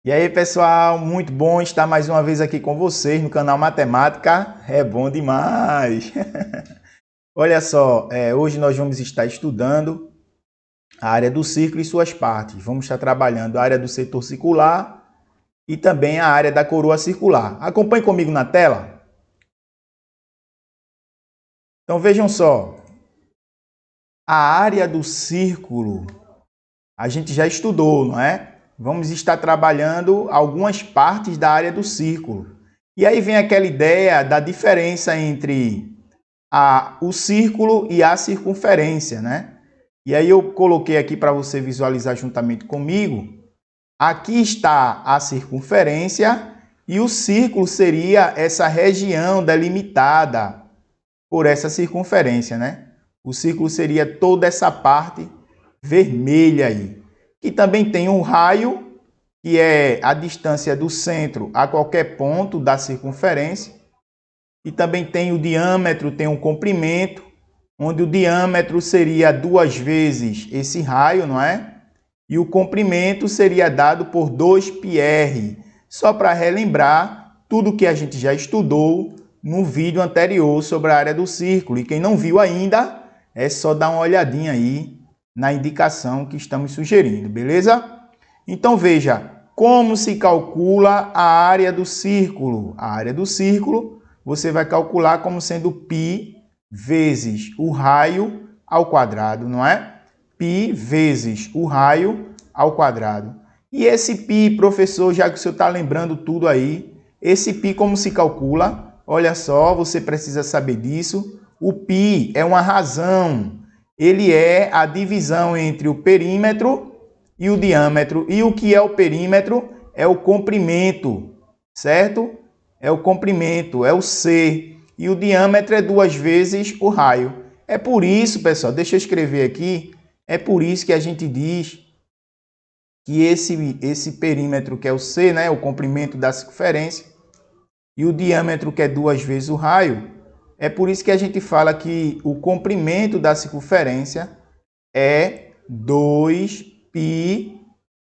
E aí, pessoal, muito bom estar mais uma vez aqui com vocês no canal Matemática. É bom demais! Olha só, hoje nós vamos estar estudando a área do círculo e suas partes. Vamos estar trabalhando a área do setor circular e também a área da coroa circular. Acompanhe comigo na tela. Então vejam só, a área do círculo a gente já estudou, não é? Vamos estar trabalhando algumas partes da área do círculo. E aí vem aquela ideia da diferença entre o círculo e a circunferência, né? E aí eu coloquei aqui para você visualizar juntamente comigo. Aqui está a circunferência e o círculo seria essa região delimitada por essa circunferência, né? O círculo seria toda essa parte vermelha aí. Que também tem um raio, que é a distância do centro a qualquer ponto da circunferência. E também tem o diâmetro, tem um comprimento, onde o diâmetro seria 2 vezes esse raio, não é? E o comprimento seria dado por 2πr. Só para relembrar tudo que a gente já estudou no vídeo anterior sobre a área do círculo. E quem não viu ainda, é só dar uma olhadinha aí na indicação que estamos sugerindo, beleza? Então veja, como se calcula a área do círculo? A área do círculo você vai calcular como sendo π vezes o raio ao quadrado, não é? Π vezes o raio ao quadrado. E esse π, professor, já que o senhor está lembrando tudo aí, esse π como se calcula? Olha só, você precisa saber disso. O π é uma razão. Ele é a divisão entre o perímetro e o diâmetro. E o que é o perímetro? É o comprimento, certo? É o comprimento, é o C. E o diâmetro é 2 vezes o raio. É por isso, pessoal, deixa eu escrever aqui, é por isso que a gente diz que esse perímetro que é o C, né, o comprimento da circunferência, e o diâmetro que é 2 vezes o raio, é por isso que a gente fala que o comprimento da circunferência é 2π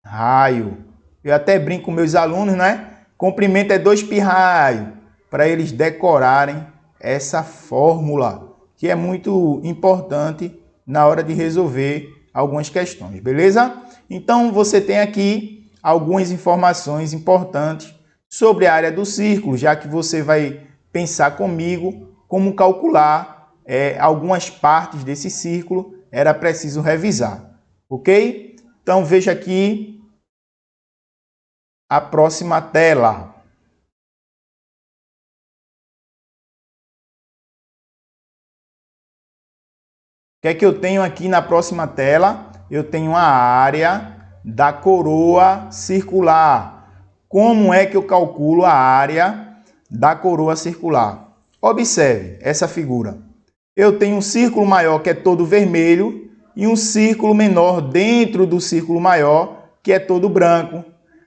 raio. Eu até brinco com meus alunos, né? Comprimento é 2π raio, para eles decorarem essa fórmula, que é muito importante na hora de resolver algumas questões, beleza? Então, você tem aqui algumas informações importantes sobre a área do círculo, já que você vai pensar comigo como calcular algumas partes desse círculo, era preciso revisar, ok? Então, veja aqui a próxima tela. O que é que eu tenho aqui na próxima tela? Eu tenho a área da coroa circular. Como é que eu calculo a área da coroa circular? Observe essa figura. Eu tenho um círculo maior que é todo vermelho e um círculo menor dentro do círculo maior que é todo branco.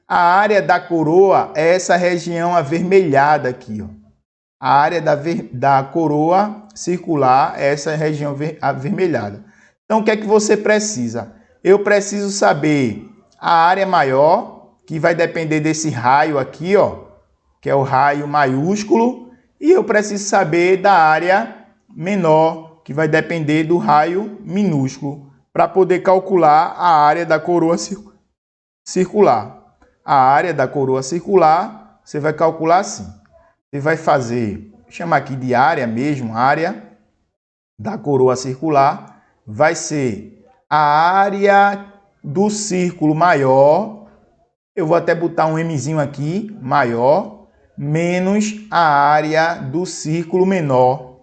A área da coroa é essa região avermelhada aqui, ó. A área da coroa circular é essa região avermelhada. Então, o que é que você precisa? Eu preciso saber a área maior, que vai depender desse raio aqui, ó, que é o raio maiúsculo, e eu preciso saber da área menor, que vai depender do raio minúsculo, para poder calcular a área da coroa circular. A área da coroa circular, você vai calcular assim. Você vai fazer, vou chamar aqui de área mesmo, área da coroa circular, vai ser a área do círculo maior, eu vou até botar um Mzinho aqui, maior, menos a área do círculo menor,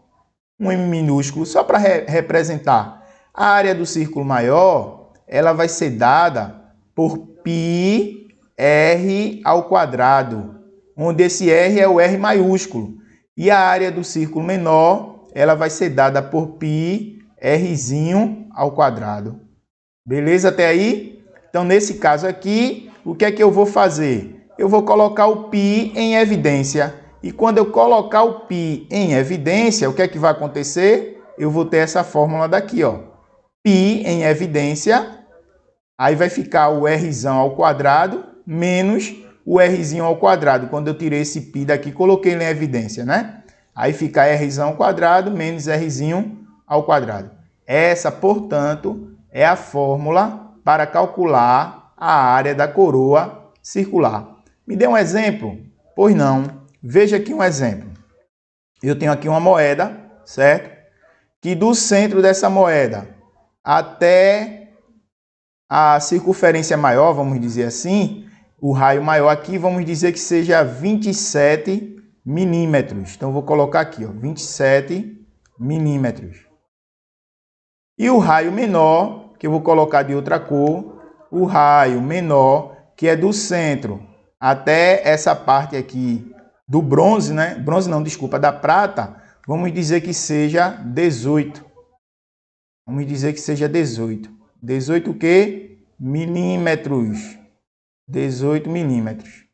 um M minúsculo, só para representar. A área do círculo maior, ela vai ser dada por πr ao quadrado, onde esse R é o R maiúsculo. E a área do círculo menor, ela vai ser dada por π Rzinho ao quadrado. Beleza até aí? Então, nesse caso aqui, o que é que eu vou fazer? Eu vou colocar o π em evidência. E quando eu colocar o π em evidência, o que é que vai acontecer? Eu vou ter essa fórmula daqui, ó. π em evidência, aí vai ficar o Rzão ao quadrado, menos o Rzinho ao quadrado. Quando eu tirei esse π daqui, coloquei ele em evidência, né? Aí fica Rzão ao quadrado menos Rzinho ao quadrado. Essa, portanto, é a fórmula para calcular a área da coroa circular. Me dê um exemplo? Pois não. Veja aqui um exemplo. Eu tenho aqui uma moeda, certo? Que do centro dessa moeda até a circunferência maior, vamos dizer assim, o raio maior aqui, vamos dizer que seja 27 milímetros. Então, vou colocar aqui, ó, 27 milímetros. E o raio menor, que eu vou colocar de outra cor, o raio menor, que é do centro até essa parte aqui do bronze, né? Bronze não, desculpa, da prata, vamos dizer que seja 18. Vamos dizer que seja 18. 18 o quê? Milímetros. 18 milímetros.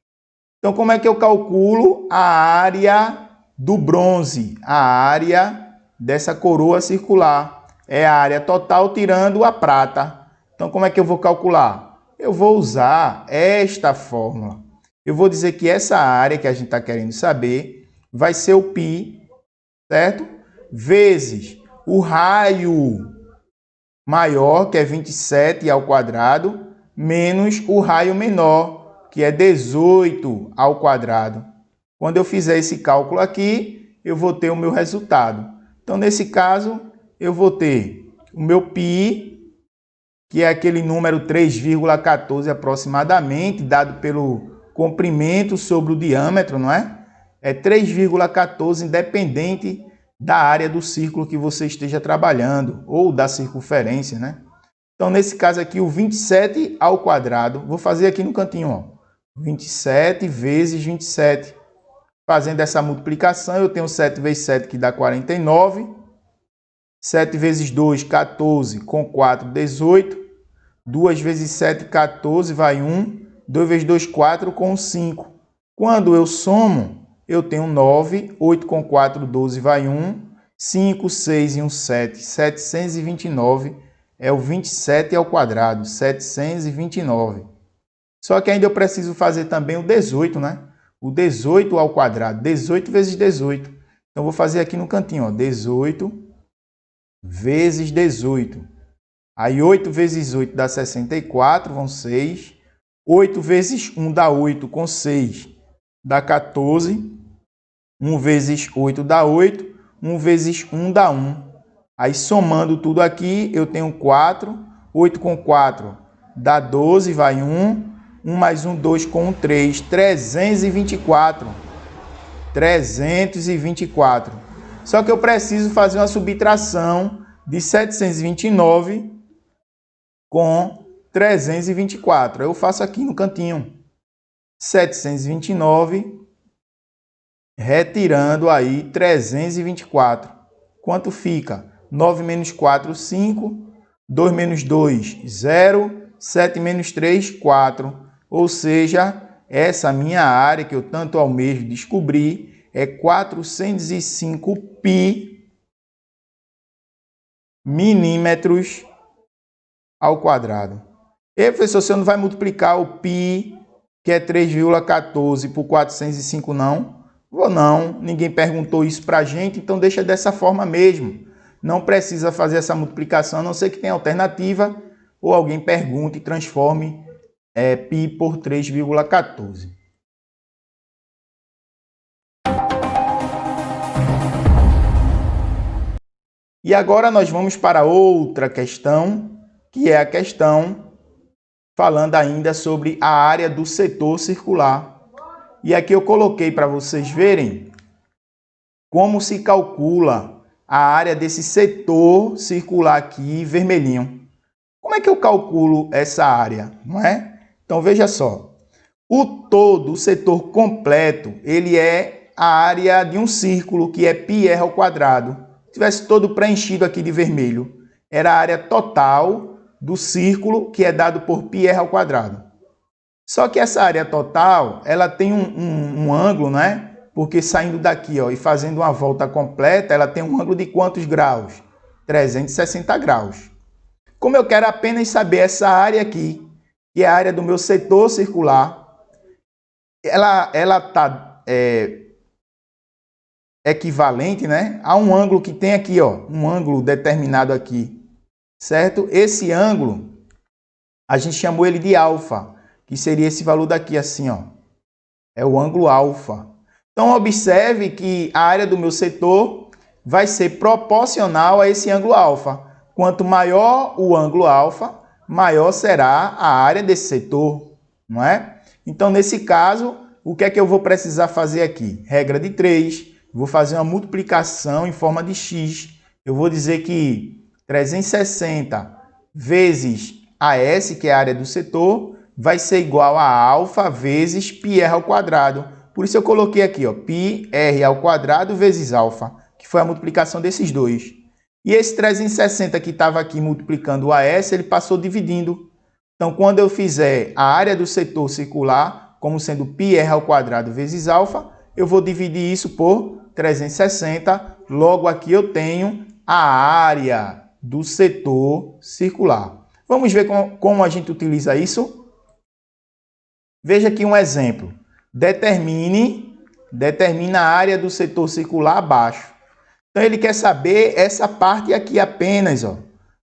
Então, como é que eu calculo a área do bronze? A área dessa coroa circular. É a área total tirando a prata. Então, como é que eu vou calcular? Eu vou usar esta fórmula. Eu vou dizer que essa área que a gente está querendo saber vai ser o π, certo? Vezes o raio maior, que é 27 ao quadrado, menos o raio menor, que é 18 ao quadrado. Quando eu fizer esse cálculo aqui, eu vou ter o meu resultado. Então, nesse caso, eu vou ter o meu π, que é aquele número 3,14 aproximadamente, dado pelo comprimento sobre o diâmetro, não é? É 3,14 independente da área do círculo que você esteja trabalhando, ou da circunferência, né? Então, nesse caso aqui, o 27 ao quadrado, vou fazer aqui no cantinho, ó, 27 vezes 27. Fazendo essa multiplicação, eu tenho 7 vezes 7, que dá 49. 7 vezes 2, 14, com 4, 18. 2 vezes 7, 14, vai 1. 2 vezes 2, 4, com 5. Quando eu somo, eu tenho 9. 8 com 4, 12, vai 1. 5, 6 e 1, 7. 729 é o 27 ao quadrado. 729. Só que ainda eu preciso fazer também o 18, né? O 18 ao quadrado. 18 vezes 18. Então, vou fazer aqui no cantinho, ó, 18 vezes 18. Aí, 8 vezes 8 dá 64, vão 6. 8 vezes 1 dá 8, com 6 dá 14. 1 vezes 8 dá 8. 1 vezes 1 dá 1. Aí, somando tudo aqui, eu tenho 4. 8 com 4 dá 12, vai 1. 1 mais 1, 2 com 1, 3. 324. 324. Só que eu preciso fazer uma subtração de 729 com 324. Eu faço aqui no cantinho. 729, retirando aí 324. Quanto fica? 9 menos 4, 5. 2 menos 2, 0. 7 menos 3, 4. Ou seja, essa minha área que eu tanto almejo descobrir é 405 π milímetros ao quadrado. E, professor, você não vai multiplicar o π, que é 3,14, por 405, não? Vou não, ninguém perguntou isso para a gente, então deixa dessa forma mesmo. Não precisa fazer essa multiplicação, a não ser que tenha alternativa, ou alguém pergunte e transforme π por 3,14. E agora nós vamos para outra questão, que é a questão falando ainda sobre a área do setor circular. E aqui eu coloquei para vocês verem como se calcula a área desse setor circular aqui, vermelhinho. Como é que eu calculo essa área, não é? Então, veja só. O todo, o setor completo, ele é a área de um círculo, que é πr ao quadrado. Se tivesse todo preenchido aqui de vermelho, era a área total do círculo, que é dado por πr ao quadrado. Só que essa área total, ela tem um ângulo, né? Porque saindo daqui, ó, e fazendo uma volta completa, ela tem um ângulo de quantos graus? 360 graus. Como eu quero apenas saber essa área aqui, que é a área do meu setor circular, ela está equivalente, né, a um ângulo que tem aqui, ó, um ângulo determinado aqui, certo? Esse ângulo, a gente chamou ele de alfa, que seria esse valor daqui, assim, ó. É o ângulo alfa. Então, observe que a área do meu setor vai ser proporcional a esse ângulo alfa. Quanto maior o ângulo alfa, maior será a área desse setor, não é? Então, nesse caso, o que é que eu vou precisar fazer aqui? Regra de 3, vou fazer uma multiplicação em forma de x. Eu vou dizer que 360 vezes AS, que é a área do setor, vai ser igual a alfa vezes πr ao quadrado. Por isso eu coloquei aqui, ó, πr ao quadrado vezes alfa, que foi a multiplicação desses dois. E esse 360 que estava aqui multiplicando o AS, ele passou dividindo. Então, quando eu fizer a área do setor circular como sendo πr ao quadrado vezes alfa, eu vou dividir isso por 360. Logo aqui eu tenho a área do setor circular. Vamos ver como a gente utiliza isso? Veja aqui um exemplo. Determina a área do setor circular abaixo. Então, ele quer saber essa parte aqui apenas, ó,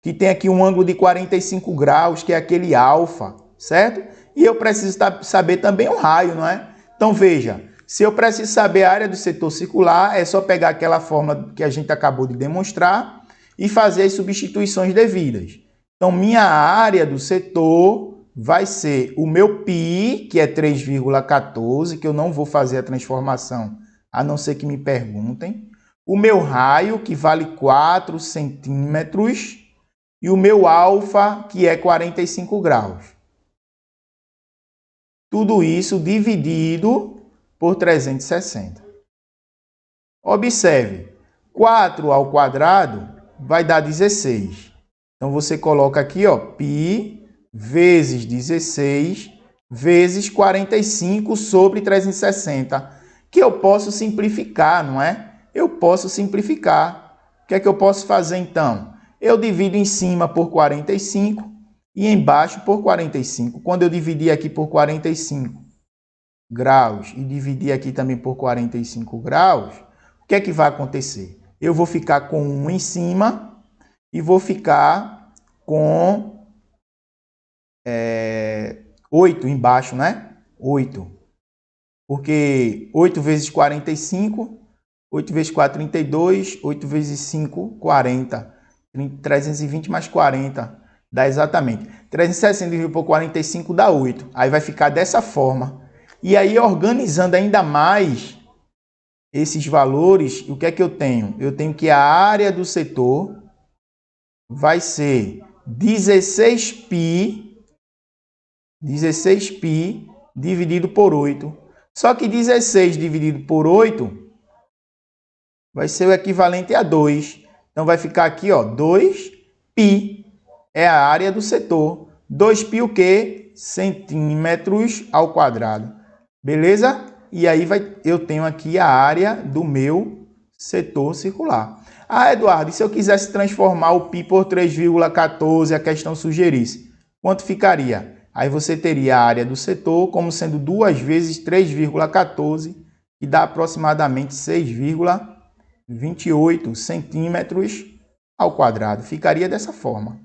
que tem aqui um ângulo de 45 graus, que é aquele alfa, certo? E eu preciso saber também o raio, não é? Então, veja, se eu preciso saber a área do setor circular, é só pegar aquela fórmula que a gente acabou de demonstrar e fazer as substituições devidas. Então, minha área do setor vai ser o meu π, que é 3,14, que eu não vou fazer a transformação, a não ser que me perguntem. O meu raio, que vale 4 centímetros. E o meu alfa, que é 45 graus. Tudo isso dividido por 360. Observe, 4 ao quadrado vai dar 16. Então, você coloca aqui, ó, π vezes 16 vezes 45 sobre 360, que eu posso simplificar, não é? Eu posso simplificar. O que é que eu posso fazer, então? Eu divido em cima por 45 e embaixo por 45. Quando eu dividir aqui por 45 graus e dividir aqui também por 45 graus, o que é que vai acontecer? Eu vou ficar com 1 em cima e vou ficar com 8 embaixo, né? 8. Porque 8 vezes 45, 8 vezes 4, 32, 8 vezes 5, 40. 320 mais 40 dá exatamente. 360 dividido por 45 dá 8. Aí vai ficar dessa forma. E aí, organizando ainda mais esses valores, o que é que eu tenho? Eu tenho que a área do setor vai ser 16π dividido por 8. Só que 16 dividido por 8 vai ser o equivalente a 2. Então, vai ficar aqui, ó, 2π é a área do setor. 2π o quê? Centímetros ao quadrado. Beleza? E aí eu tenho aqui a área do meu setor circular. Ah, Eduardo, e se eu quisesse transformar o π por 3,14, a questão sugerisse, quanto ficaria? Aí você teria a área do setor como sendo 2 vezes 3,14, que dá aproximadamente 6,28 centímetros ao quadrado. Ficaria dessa forma,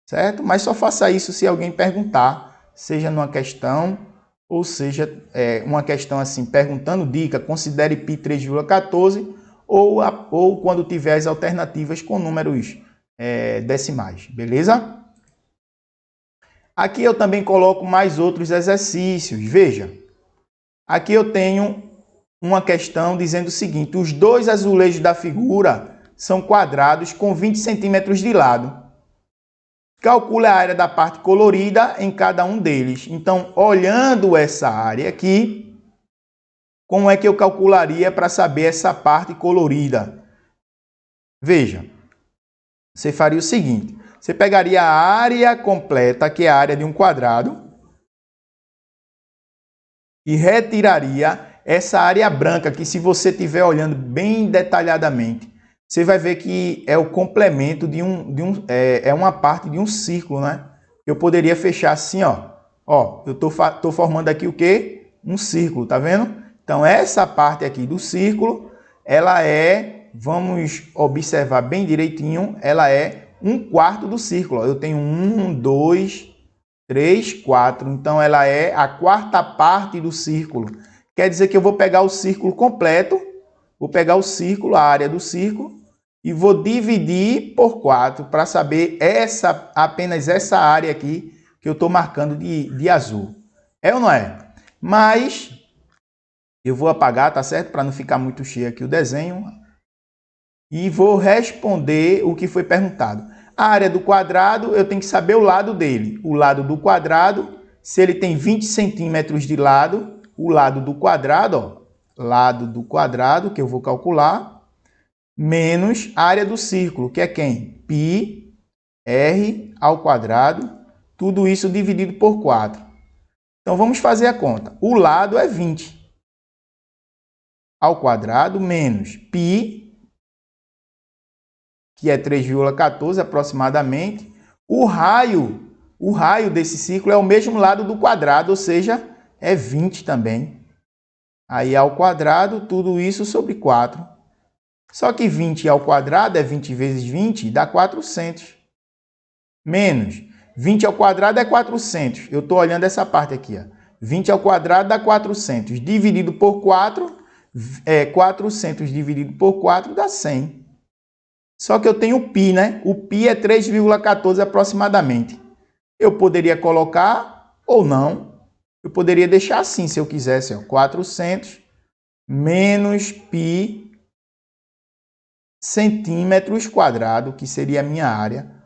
certo? Mas só faça isso se alguém perguntar, seja numa questão ou seja uma questão assim, perguntando dica, considere π 3,14 ou quando tiver as alternativas com números decimais, beleza? Aqui eu também coloco mais outros exercícios. Veja, aqui eu tenho uma questão dizendo o seguinte: os dois azulejos da figura são quadrados com 20 centímetros de lado. Calcule a área da parte colorida em cada um deles. Então, olhando essa área aqui, como é que eu calcularia para saber essa parte colorida? Veja, você faria o seguinte: você pegaria a área completa, que é a área de um quadrado, e retiraria essa área branca, que se você estiver olhando bem detalhadamente, você vai ver que é o complemento é uma parte de um círculo, né? Eu poderia fechar assim, ó. Ó, eu tô formando aqui o quê? um círculo, tá vendo? Então, essa parte aqui do círculo, ela é, vamos observar bem direitinho, ela é 1/4 do círculo. Eu tenho 1, 2, 3, 4. Então, ela é a 4ª parte do círculo. Quer dizer que eu vou pegar o círculo completo, vou pegar o círculo, a área do círculo, e vou dividir por 4 para saber apenas essa área aqui que eu estou marcando de azul. É ou não é? Mas eu vou apagar, tá certo? Para não ficar muito cheio aqui o desenho. E vou responder o que foi perguntado. A área do quadrado, eu tenho que saber o lado dele. O lado do quadrado, se ele tem 20 centímetros de lado, o lado do quadrado, ó, lado do quadrado, que eu vou calcular, menos a área do círculo, que é quem? Π r ao quadrado, tudo isso dividido por 4. Então, vamos fazer a conta. O lado é 20 ao quadrado menos π, que é 3,14 aproximadamente. O raio desse círculo é o mesmo lado do quadrado, ou seja, é 20 também. Aí, ao quadrado, tudo isso sobre 4. Só que 20 ao quadrado é 20 vezes 20, dá 400. Menos 20 ao quadrado é 400. Eu estou olhando essa parte aqui. Ó. 20 ao quadrado dá 400. Dividido por 4, 400 dividido por 4 dá 100. Só que eu tenho o π, né? O π é 3,14 aproximadamente. Eu poderia colocar ou não. Eu poderia deixar assim, se eu quisesse. Ó. 400 menos π centímetros quadrados, que seria a minha área.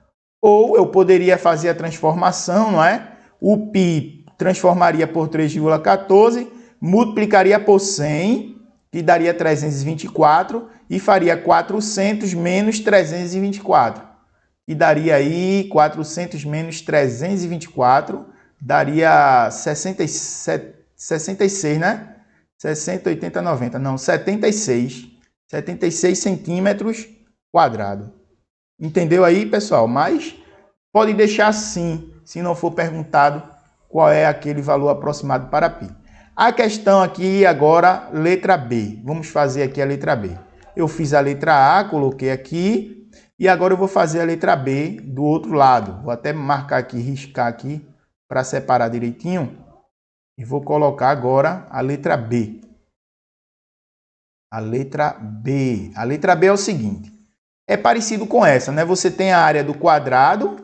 Ou eu poderia fazer a transformação, não é? O π transformaria por 3,14, multiplicaria por 100, que daria 324, e faria 400 menos 324. E daria aí 400 menos 324, daria 66, né? 60, 80, 90. Não, 76. 76 centímetros quadrados. Entendeu aí, pessoal? Mas pode deixar assim, se não for perguntado qual é aquele valor aproximado para π. A questão aqui agora, letra B. Vamos fazer aqui a letra B. Eu fiz a letra A, coloquei aqui, e agora eu vou fazer a letra B do outro lado. Vou até marcar aqui, riscar aqui, para separar direitinho. E vou colocar agora a letra B. A letra B. A letra B é o seguinte. É parecido com essa, né? Você tem a área do quadrado.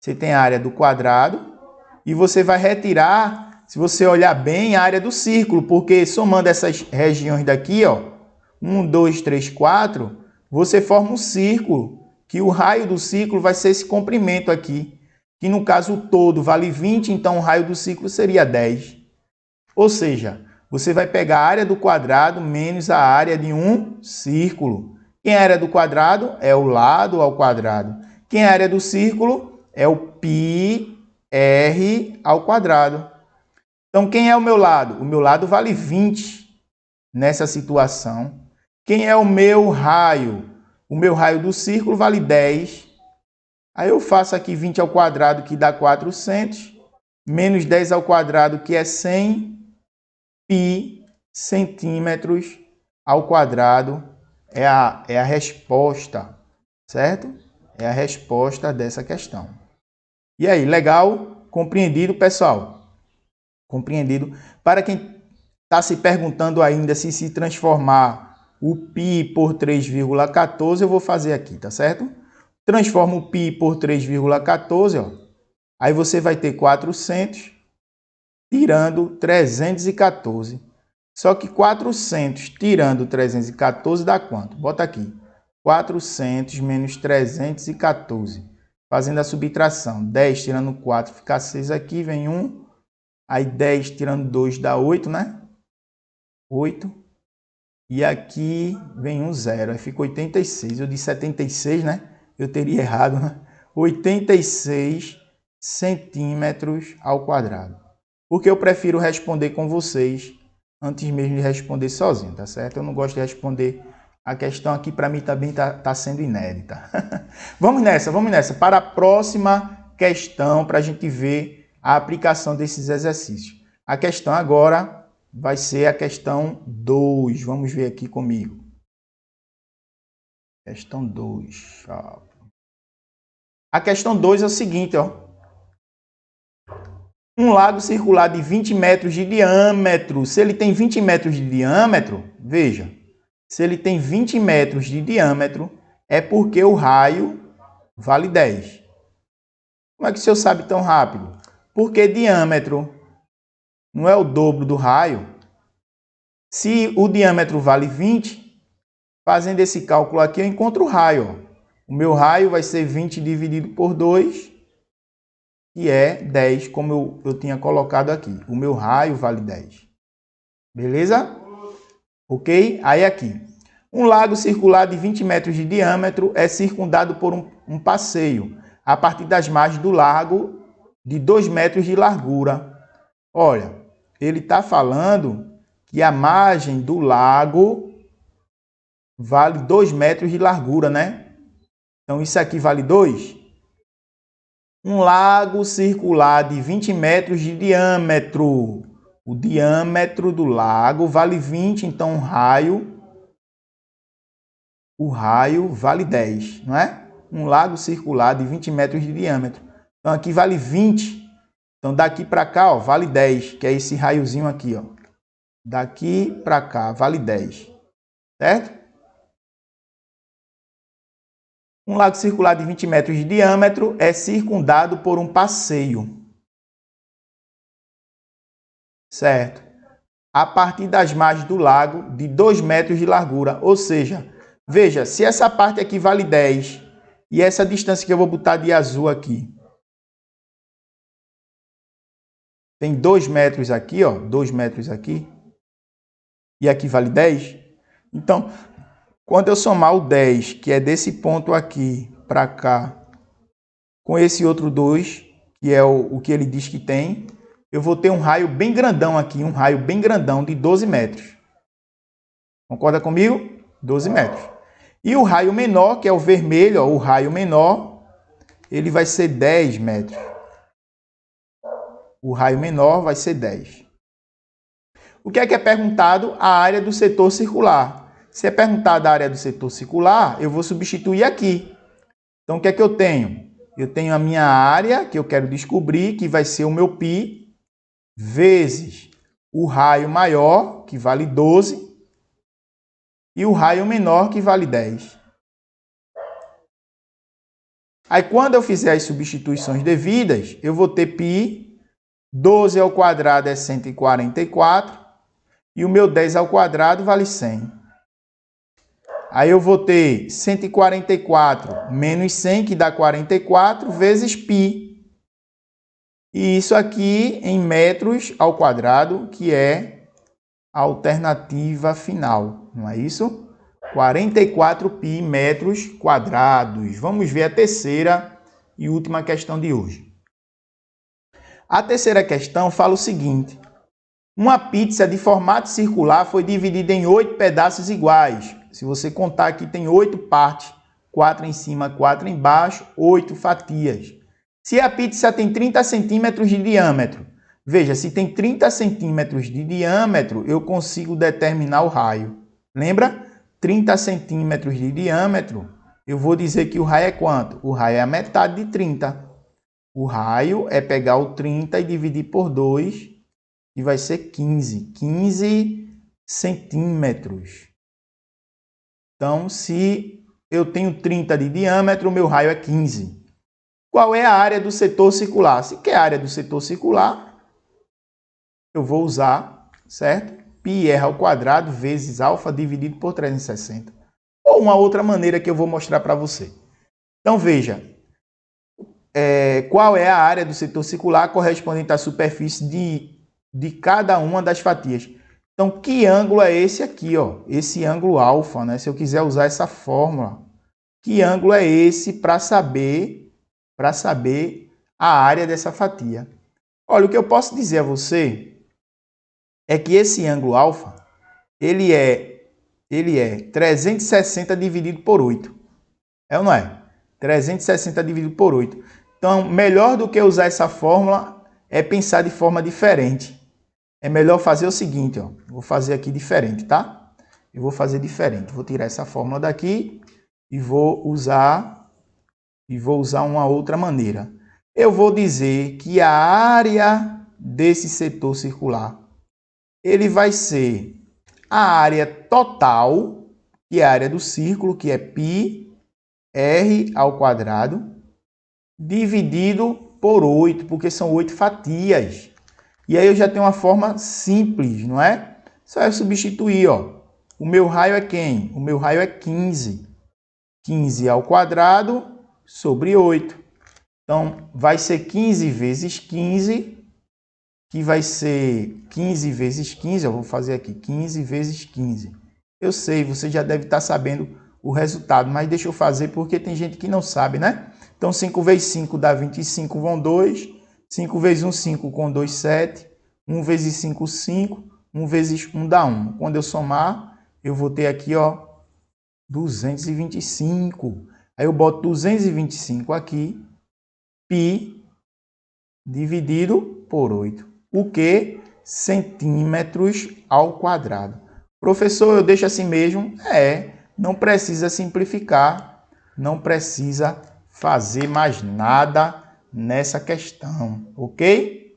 Você tem a área do quadrado. E você vai retirar, se você olhar bem, a área do círculo. Porque somando essas regiões daqui, ó. 1, 2, 3, 4. Você forma um círculo. Que o raio do círculo vai ser esse comprimento aqui. Que no caso o todo vale 20, então o raio do círculo seria 10. Ou seja, você vai pegar a área do quadrado menos a área de um círculo. Quem é a área do quadrado? É o lado ao quadrado. Quem é a área do círculo? É o πr ao quadrado. Então, quem é o meu lado? O meu lado vale 20 nessa situação. Quem é o meu raio? O meu raio do círculo vale 10. Aí eu faço aqui 20 ao quadrado, que dá 400, menos 10 ao quadrado, que é 100, π centímetros ao quadrado é a resposta, certo? É a resposta dessa questão. E aí, legal? Compreendido, pessoal? Compreendido? Para quem está se perguntando ainda se transformar o π por 3,14, eu vou fazer aqui, tá certo? Transforma o π por 3,14, ó. Aí você vai ter 400 tirando 314. Só que 400 tirando 314 dá quanto? Bota aqui. 400 menos 314. Fazendo a subtração. 10 tirando 4 fica 6 aqui, vem 1. Aí 10 tirando 2 dá 8, né? 8. E aqui vem um 0. Aí fica 86. Eu disse 76, né? Eu teria errado, né? 86 centímetros ao quadrado. Porque eu prefiro responder com vocês antes mesmo de responder sozinho, tá certo? Eu não gosto de responder a questão aqui, para mim também tá sendo inédita. Vamos nessa. Para a próxima questão, para a gente ver a aplicação desses exercícios. A questão agora vai ser a questão 2. Vamos ver aqui comigo. Questão 2. A questão 2 é o seguinte, ó. Um lago circular de 20 metros de diâmetro. Se ele tem 20 metros de diâmetro, veja, se ele tem 20 metros de diâmetro, é porque o raio vale 10. Como é que o senhor sabe tão rápido? Porque diâmetro não é o dobro do raio. Se o diâmetro vale 20, fazendo esse cálculo aqui, eu encontro o raio. Ó. O meu raio vai ser 20 dividido por 2, que é 10, como eu tinha colocado aqui. O meu raio vale 10. Beleza? Ok? Aí aqui. Um lago circular de 20 metros de diâmetro é circundado por um passeio a partir das margens do lago de 2 metros de largura. Olha, ele está falando que a margem do lago vale 2 metros de largura, né? Então, isso aqui vale 2. Um lago circular de 20 metros de diâmetro. O diâmetro do lago vale 20, então o raio vale 10, não é? Um lago circular de 20 metros de diâmetro. Então, aqui vale 20. Então, daqui para cá, ó, vale 10, que é esse raiozinho aqui, ó. Daqui para cá, vale 10. Certo? Um lago circular de 20 metros de diâmetro é circundado por um passeio. Certo? A partir das margens do lago de 2 metros de largura. Ou seja, veja, se essa parte aqui vale 10 e essa distância que eu vou botar de azul aqui tem 2 metros aqui, ó, 2 metros aqui, e aqui vale 10. Então, quando eu somar o 10, que é desse ponto aqui para cá, com esse outro 2, que é o que ele diz que tem, eu vou ter um raio bem grandão aqui, um raio bem grandão de 12 metros. Concorda comigo? 12 metros. E o raio menor, que é o vermelho, ó, o raio menor, ele vai ser 10 metros. O raio menor vai ser 10. O que é perguntado? A área do setor circular. Se é perguntada a área do setor circular, eu vou substituir aqui. Então, o que é que eu tenho? Eu tenho a minha área, que eu quero descobrir, que vai ser o meu π, vezes o raio maior, que vale 12, e o raio menor, que vale 10. Aí, quando eu fizer as substituições devidas, eu vou ter π, 12 ao quadrado é 144, e o meu 10 ao quadrado vale 100. Aí eu vou ter 144 menos 100, que dá 44, vezes π. E isso aqui em metros ao quadrado, que é a alternativa final, não é isso? 44π metros quadrados. Vamos ver a terceira e última questão de hoje. A terceira questão fala o seguinte. Uma pizza de formato circular foi dividida em 8 pedaços iguais. Se você contar aqui, tem 8 partes. 4 em cima, 4 embaixo, 8 fatias. Se a pizza tem 30 centímetros de diâmetro, veja, se tem 30 centímetros de diâmetro, eu consigo determinar o raio. Lembra? 30 centímetros de diâmetro, eu vou dizer que o raio é quanto? O raio é a metade de 30. O raio é pegar o 30 e dividir por 2, e vai ser 15. 15 centímetros. Então, se eu tenho 30 de diâmetro, o meu raio é 15. Qual é a área do setor circular? Se quer a área do setor circular, eu vou usar, certo? πr ao quadrado vezes alfa dividido por 360. Ou uma outra maneira que eu vou mostrar para você. Então, veja. Qual é a área do setor circular correspondente à superfície de cada uma das fatias? Então, que ângulo é esse aqui, ó? Esse ângulo alfa, né? Se eu quiser usar essa fórmula, que ângulo é esse para saber a área dessa fatia? Olha, o que eu posso dizer a você é que esse ângulo alfa, ele é 360 dividido por 8. É ou não é? 360 dividido por 8. Então, melhor do que usar essa fórmula é pensar de forma diferente. é melhor fazer o seguinte, ó. Vou fazer aqui diferente, tá? Eu vou fazer diferente. Vou tirar essa fórmula daqui e vou usar uma outra maneira. Eu vou dizer que a área desse setor circular, ele vai ser a área total, que é a área do círculo, que é πr ao quadrado, dividido por 8, porque são 8 fatias. E aí eu já tenho uma forma simples, não é? Só é substituir, ó. O meu raio é quem? O meu raio é 15. 15 ao quadrado sobre 8. Então, vai ser 15 vezes 15, que vai ser 15 vezes 15. Eu vou fazer aqui, 15 vezes 15. Eu sei, você já deve estar sabendo o resultado, mas deixa eu fazer porque tem gente que não sabe, né? Então, 5 vezes 5 dá 25, vão 2. 5 vezes 1, 5, com 2, 7. 1 vezes 5, 5. 1 vezes 1 dá 1. Quando eu somar, eu vou ter aqui, ó, 225. Aí eu boto 225 aqui, π dividido por 8. O que? Centímetros ao quadrado. Professor, eu deixo assim mesmo? Não precisa simplificar, não precisa fazer mais nada nessa questão, ok?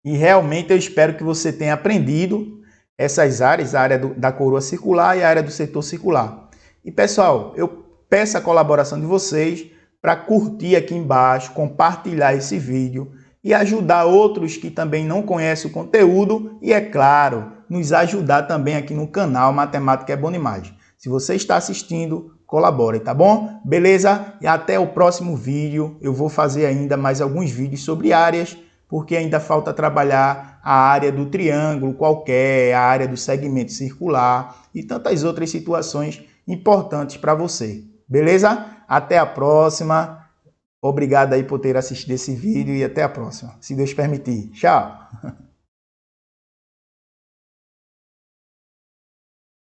E realmente eu espero que você tenha aprendido essas áreas, a área da coroa circular e a área do setor circular. E pessoal, eu peço a colaboração de vocês para curtir aqui embaixo, compartilhar esse vídeo e ajudar outros que também não conhecem o conteúdo e, é claro, nos ajudar também aqui no canal Matemática é Bom Demais. Se você está assistindo, colabore, tá bom? Beleza? E até o próximo vídeo. Eu vou fazer ainda mais alguns vídeos sobre áreas, porque ainda falta trabalhar a área do triângulo qualquer, a área do segmento circular e tantas outras situações importantes para você. Beleza? Até a próxima. Obrigado aí por ter assistido esse vídeo e até a próxima, se Deus permitir. Tchau!